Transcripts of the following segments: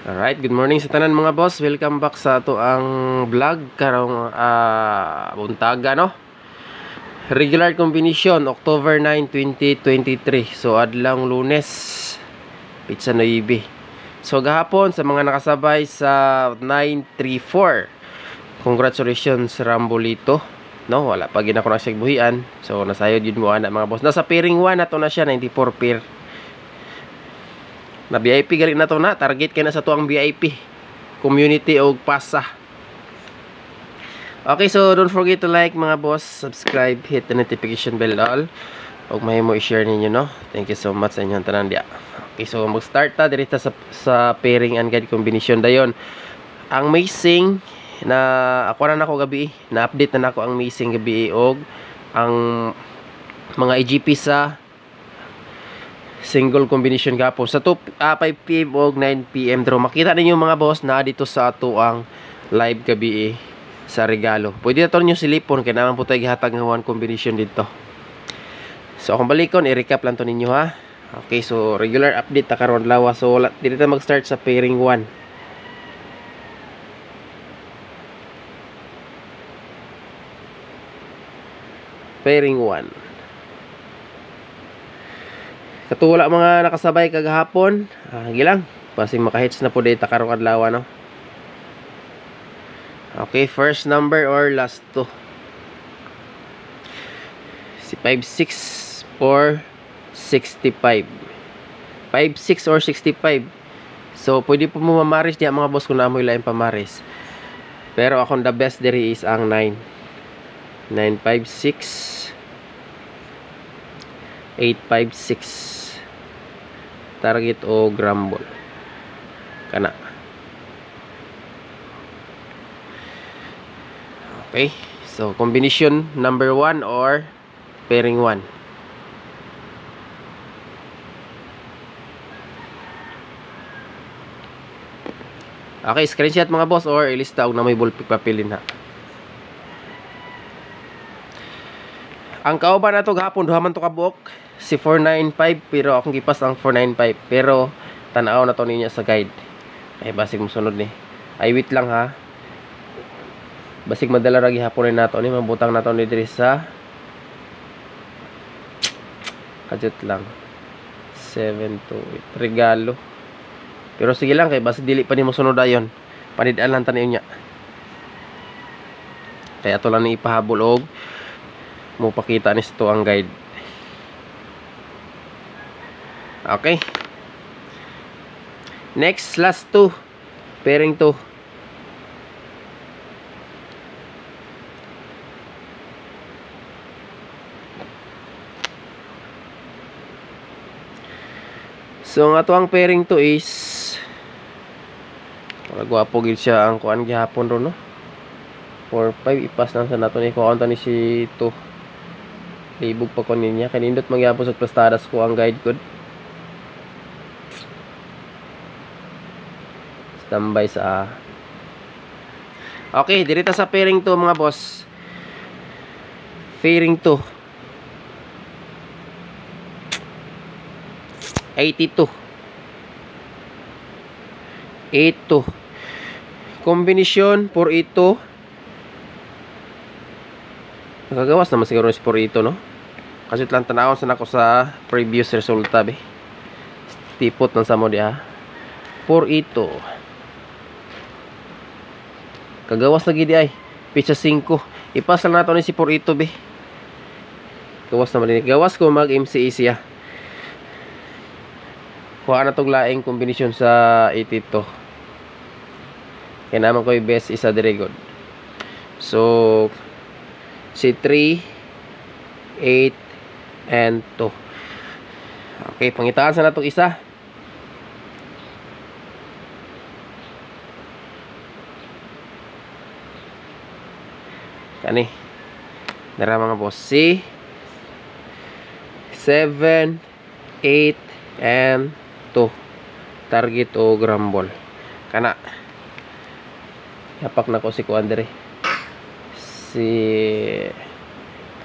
Alright, good morning sa tanan mga boss. Welcome back sa ato ang vlog karong buntaga no. Regular combination October 9, 2023. So adlang Lunes. Pizza 9. So gahapon sa mga nakasabay sa 934. Congratulations Rambolito. No, wala pa gid ako na siya buhian. So nasayod yun mo ana mga boss. Nasa pairing 1 na to na siya 94 pair. Na VIP gali na to na, target kay na sa tuang VIP community og pasa. Okay, so don't forget to like mga boss, subscribe, hit the notification bell all og mahimo i-share ninyo no. Thank you so much sa inyong tanan dia. Okay, so mag-start ta direta sa pairing and guide combination dayon. Ang missing na ako na nako gabi, na-update na nako ang missing gabi og ang mga EGP sa single combination gapo sa 5 PM o 9 PM draw. Makita ninyo mga boss na dito sa ato ang live gabi sa regalo. Pwede na to nyo silipon kaya naman po tayo gihatag ng one combination dito. So akong balikon i-recap lang to ninyo ha. Okay, so regular update ta karon lawa. So dito na mag-start sa pairing 1. Pairing 1. Katula mga nakasabay kagahapon, gilang pasing makahits na po data karong adlaw no. Okay, first number or last two. Si 56 or 65. 56 or 65. So pwede po mo mamaris diya mga boss kung naamoy lain pamaris. Pero akong the best diri is ang 9. 956 856 target o grumble kana. Okay, so combination number 1 or pairing 1. Okay, screenshot mga boss or ilista og na may ballpick papilin ha. Ang kauban na to gahapon duha man to kabuok si 495 pero akong gipas ang 495 pero tanaw na to niya sa guide. Ay basig mo sunod ni. Ay wait lang ha. Basig madala ra gihapon ni nato ni mabutang nato ni diri sa kadjut lang 728 regalo. Pero sige lang kay basta dili pa ni mo sunod ayon. Panidaan lang tanaw niya. Kaya to lang ni ipahabol og mo pakita ni ito ang guide. Okay. Next, last 2. Pairing 2. So ang ato ang pairing 2 is gwapo gid siya ang kuan gihapon ro no. 4-5 ipas lang sa nato ni kuan ni si 2. Libog pa ko niya kanindot magyapon sa plastadas ko ang guide code. Standby sa okay, direta sa pairing 2 mga boss. Pairing 2 82 82 combination 482. Nakagawas naman siguro si 482 no. Kasi lang tanawon sa nako sa previous resulta be. Tipot ng samo dia 482. Kagawas lagi di ay pizza 5. Ipas lang nato ni si 482 be. Gawas naman din. Gawas ko mag MCE siya. Kuha na tong laing kombinasyon sa 82. Kaya naman ko yung best isa dire god. So si 3 8 and 2. Okay, pangitaan sa natong isa. Kani dara mga boss si 7 8 and 2 target o grumble kana. Hapak na ko si kuan dire si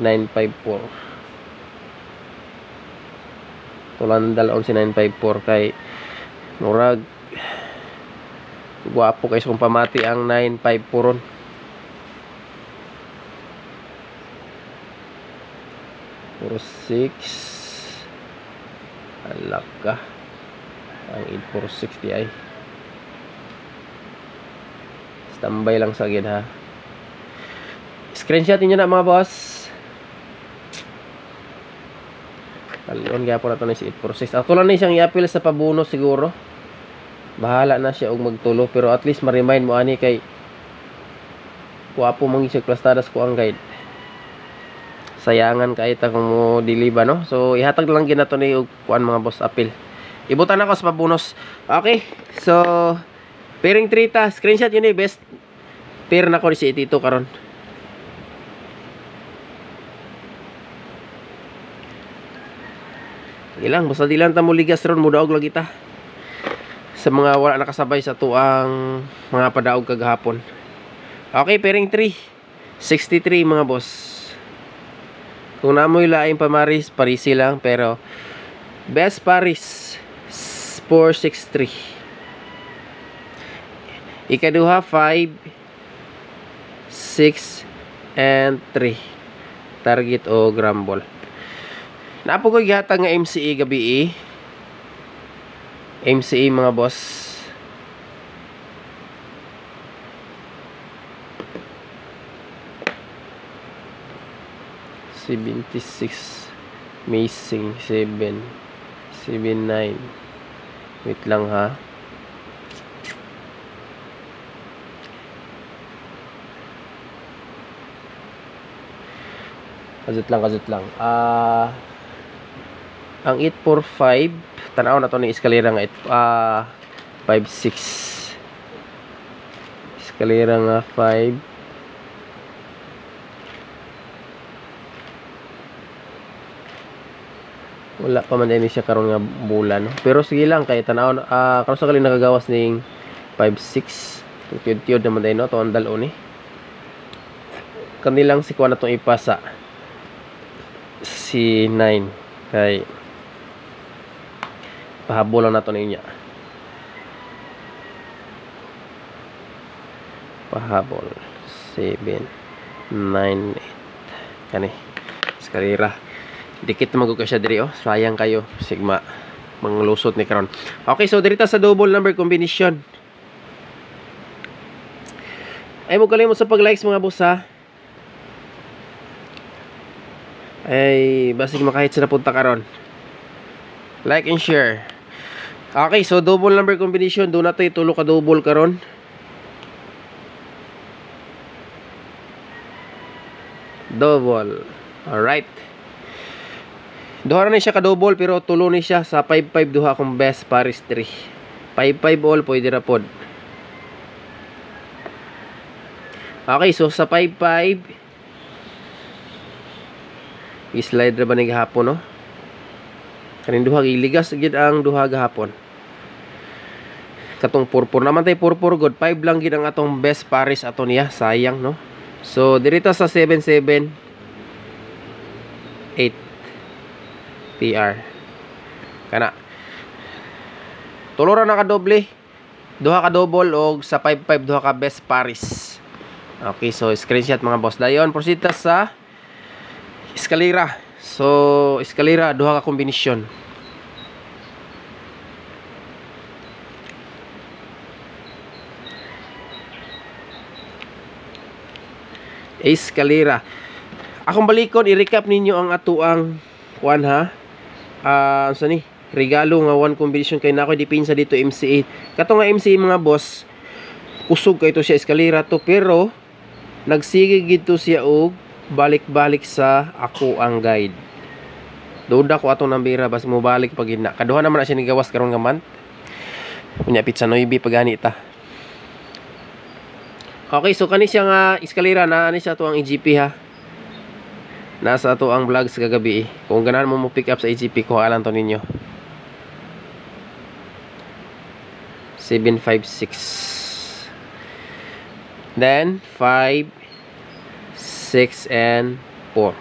954 tulan dalaon si 954 kay murag Guwapo guys kung pamati ang 954 ron. Puro 6. Alaka. Ang 846 di ay. Standby lang sa gid ha. Screenshot niyo na mga boss. Kalon gyapon nato ni si 846. Ako lang ni siyang i-appeal sa pabuno siguro. Bahala na siya og magtulo pero at least ma-remind mo ani kay kuwapo mong isig plastadas ko ang guide. Sayangan kahit kung mo diliba no. So ihatag lang ginato ni og kuan mga boss appeal. Ibutan ako sa pabunos. Okay. So pairing 3 ta, screenshot yun best pair na ko si Tito karon. Ilang basta di lang ta mo ligas ron mudaog lagi ta. Sa mga wala nakasabay sa tuang mga padaog kagahapon. Okay, pairing 3. 63 mga boss. Kung namoy laing pamaris, parisi lang. Pero, best paris, 463. Ikaduha, 5, 6, and 3. Target o grumble. Napo ko gihatag nga MCE gabi MCE mga boss. Missing 7 79. Wait lang ha. Kazut lang. Ang 845 tanaw na to ni eskalera nga 56. Eskalera nga 5. Wala pa man din siya karon nga bulan no? Pero sige lang kay tanaw karon sa kali nakagawas ning 56 tiyod naman din no to ang dalo ni kanilang si kuan na tong ipasa si 9 kay pahabol lang nato niya pahabol 7 9 8 kani eskalera. Dikit na magugka siya diri oh. Sayang kayo sigma manglusot ni karon. Okay, so diri ta sa double number combination. Ay mo kalimot sa pag-likes mga boss ha. Ay basig makahit sa napunta karon. Like and share. Okay, so double number combination do na tay tulo ka double karon. Double. All right. Duha na siya ka-double pero tulo ni siya sa 5-5 duha akong best paris 3. 5-5 all pwede ra pod. Okay, so sa 5-5 i-slide ra ba ni gahapon no? Kaning duha giligas gid ang duha gahapon. Katong purpur naman tay purpur god 5 lang gid ang atong best paris ato niya, sayang no. So dirito sa 7-7 8 PR kana tulo ra na ka doble duha ka double og sa 5-5 duha ka best paris. Okay, so screenshot mga boss. Dayon proceed ta sa eskalera. So eskalera duha ka kombinasyon. Eskalera akong balikon i-recap ninyo ang atuang kuan ha. Sa ni regalo nga one combination kay nako depensa dito MCA. Kato nga MCA mga boss, kusog kay to siya eskalera to pero nagsige gid to siya og balik-balik sa ako ang guide. Duda ko atong nambira bas mo balik pag ina. Kaduha naman na siya ni gawas karon nga man. Unya pizza noibi pagani ta. Okay, so kani siya nga eskalera na ani siya to ang EGP ha. Nasa to ang vlog sa kagabi kung ganahan mo pick up sa EGP ko alam to ninyo 756 then 5 6 and 4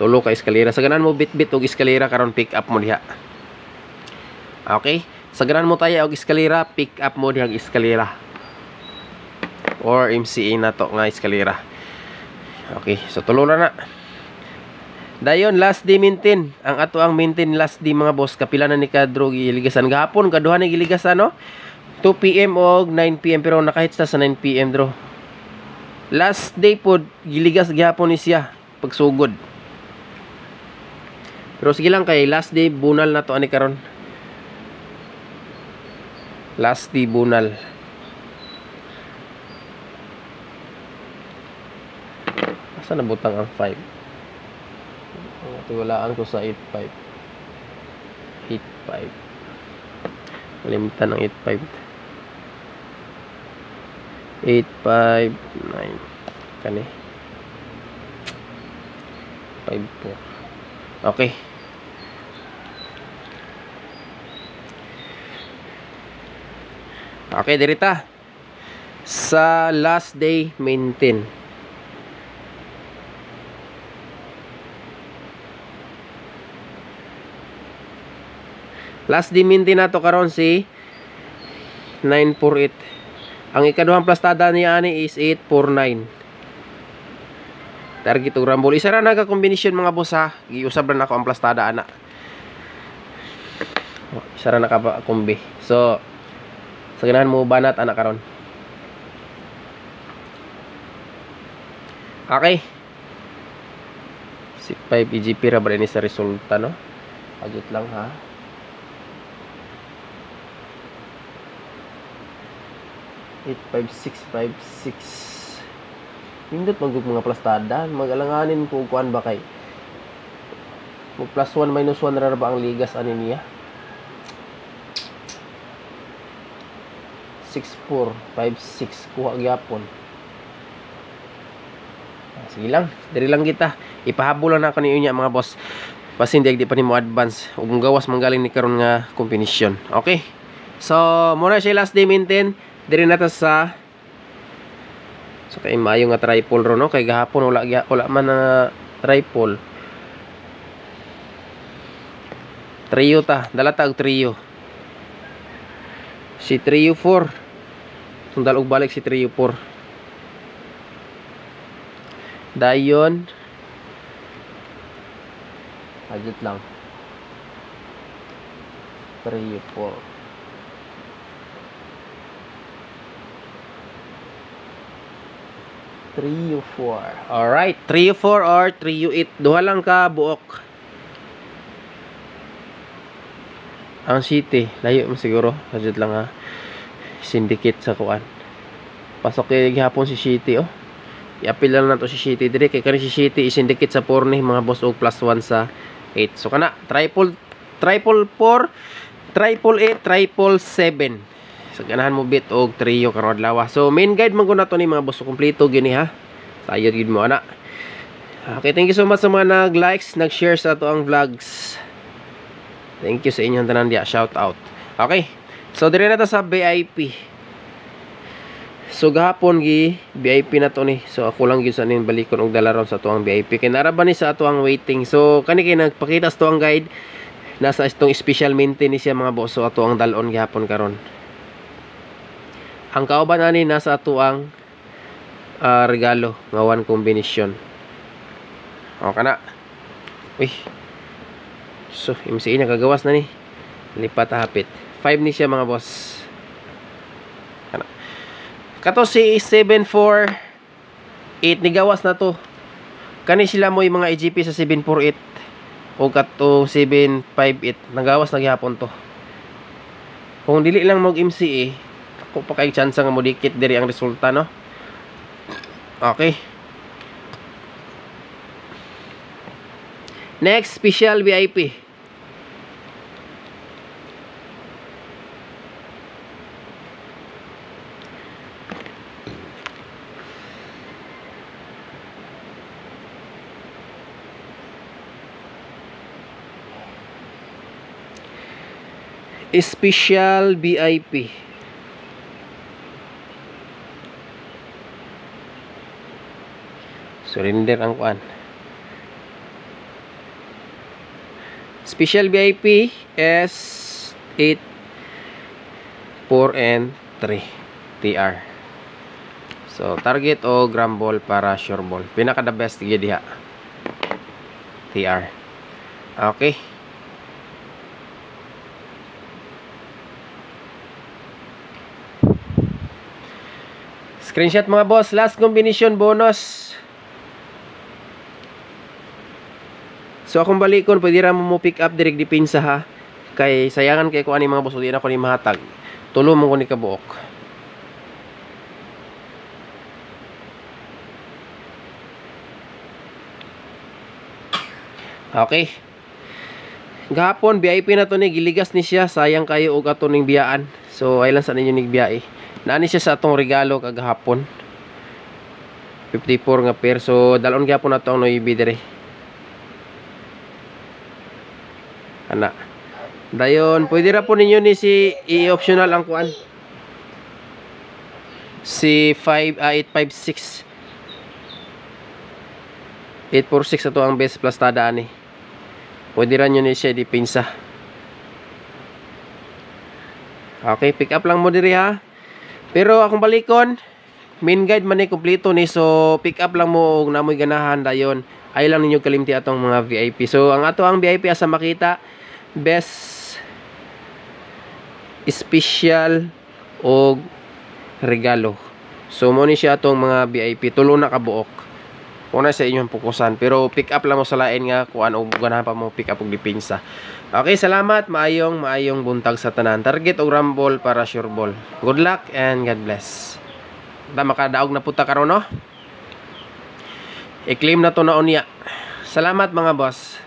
tulo ka eskalera sa ganahan mo bit-bit og eskalera karon pick up mo diha. Okay, sa ganahan mo tayo og eskalera pick up mo diha eskalera. or MCA na to nga eskalera. Okay, so tulo na. Dayon last day maintain. Ang ato ang maintain last day mga boss, kapila na ni kadro giligasan gahapon, kaduha ni giligasan no. 2 PM og 9 PM pero nakahits na sa 9 PM dro. Last day pod giligas gihapon ni siya pagsugod. Pero sige lang kay last day bunal na to ani karon. Last day bunal. Asa na butang ang 5? Tiwalaan ko sa 85. 85. Kalimutan ng 85. 859 kani 54. Okay. Okay, dirita sa last day maintain. Last day maintain nato karon si 948. Ang ikaduhang plastada niya ani is 849. Target og rambol. Isa ra naga kombinasyon mga boss ha. Giusab ra nako ang plastada ana. Isa ra naka kombi. So sa ganahan mo banat ana karon. Okay. Si 5 EGP ra ba ni sa resulta no? Agit lang ha. Eight, 5, 6, 5, 6. Hindot magug mga plastada. Magalanganin ko kuan ba kay mag plus 1 minus 1 ra ba ang ligas ani niya? 6, 4, 5, 6 kuha gyapon. Sige lang, diri lang kita. Ipahabol na ako niyo mga boss. Basta hindi di pa nimo advance ug gawas manggaling ni karon nga kombinasyon. Okay. So, muna siya last day maintain. Diri nata sa kay maayo nga tripod ro no kay gahapon wala man na tripod. Trio ta, dala ta og trio. Si trio 4. Sundal og balik si trio 4. Dayon. Adjust lang. Trio 4. Trio 4. Alright, Trio 4 or Trio 8. Duha lang ka buok. Ang city, layo mo siguro. Adjust lang ha. Syndicate sa kuan. Pasok kay gihapon si city oh. I-appeal lang na to si city dire kay kani si city i-syndicate sa 4 ni mga boss og plus 1 sa 8. So kana triple 4, triple 8, triple 7. So ganahan mo bit og trio karon adlaw. So main guide man ko na to ni mga boss, kompleto gini ha. Sayod gid mo ana. Okay, thank you so much sa mga nag-likes, nag-share sa ato ang vlogs. Thank you sa inyong tanan dia. Shout out. Okay. So dire na ta sa VIP. So gahapon gi VIP na to ni. So ako lang gyud sa nin balikon og dala ron sa ato ang VIP. Kay naraban ni sa ato ang waiting. So kani kay nagpakita sa ato ang guide. Nasa itong special maintenance siya mga boss. So ato ang dalon gihapon karon. Ang kauban ani nasa ato ang regalo nga one combination. O kana. Uy. So MCA na kagawas na ni. Lipat hapit. 5 ni siya mga boss. Kana. Kato si 748 ni gawas na to. Kani sila mo yung mga EGP sa 748 o kato 758 nagawas na gihapon to. Kung dili lang mag MCA ako pa kay chance nga mo dikit diri ang resulta no. Okay. Next special VIP. Special VIP. Surrender ang kuan. Special VIP S 8 4 and 3 TR. So target o gram ball para sure ball. Pinaka the best gyud diha. TR. Okay. Screenshot mga boss, last combination bonus. So akong balikon, pwede ra mo pick up direct dipinsa ha. Kay sayangan kay ko ani mga boss, di na ko ni mahatag. Tulo mo ko ni kabuok. Okay. Gahapon VIP na to ni, giligas ni siya, sayang kayo og ato ning biyaan. So ay lang sa ninyo nig biyahe. Naani siya sa atong regalo kagahapon. 54 nga pair. So dalon gyapon na to ang noibi dire. Ana. Dayon, pwede ra po ninyo ni si i-optional ang kuan. Si 856. 846 ato ang best plus tada ani. Pwede ra nyo ni siya dipinsa. Okay, pick up lang mo diri ha. Pero akong balikon, main guide man ni kompleto ni, so pick up lang mo og namoy ganahan dayon. Ay lang ninyo kalimti atong mga VIP. So ang ato ang VIP asa makita, best special og regalo. So mo ni siya atong mga VIP, tulo na kabuok. Una sa inyong pukusan, pero pick up lang mo sa lain nga kuan og ganahan pa mo pick up og dipinsa. Okay, salamat, maayong buntag sa tanan. Target og rumble para sure ball. Good luck and God bless. Da makadaog na puta karon no. I-claim na to na unya. Salamat mga boss.